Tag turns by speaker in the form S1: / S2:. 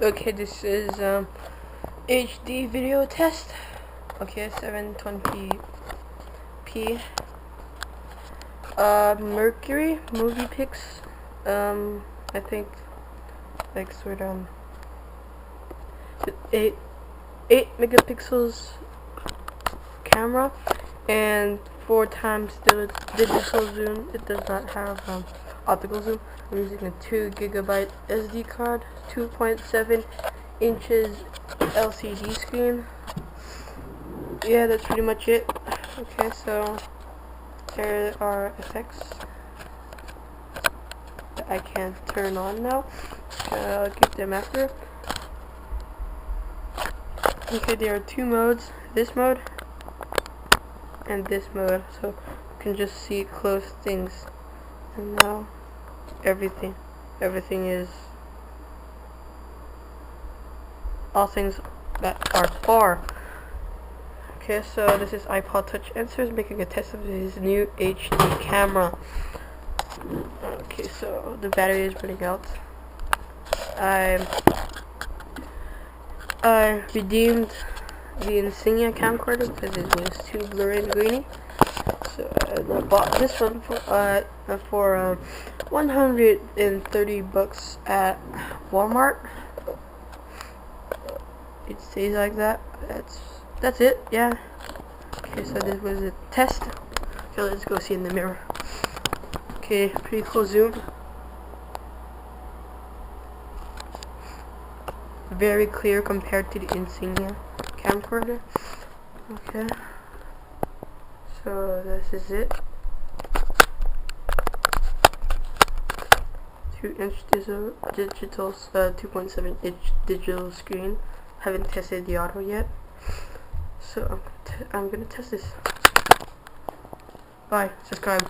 S1: Okay, this is HD video test. Okay, 720p. Mercury MoviePix. I think like sort of 8 megapixels camera and 4 times the digital zoom. It does not have optical zoom. I'm using a 2 gigabyte SD card, 2.7 inches LCD screen. Yeah, that's pretty much it. Okay, so there are effects that I can't turn on now. I'll get them after. Okay, there are 2 modes, this mode and this mode, so you can just see close things. And now everything is all things that are far. Okay, so this is iPod Touch Answers making a test of his new HD camera. Okay, so the battery is running out. I redeemed the Insignia camcorder because it was too blurry and grainy. So I bought this one for $130 at Walmart. It stays like that. That's it. Yeah. Okay, so this was a test. Okay, let's go see in the mirror. Okay, pretty close zoom. Very clear compared to the Insignia camcorder. Okay, so this is it. 2-inch digital 2.7 inch digital screen. Haven't tested the auto yet, so I'm gonna test this. Bye. Subscribe.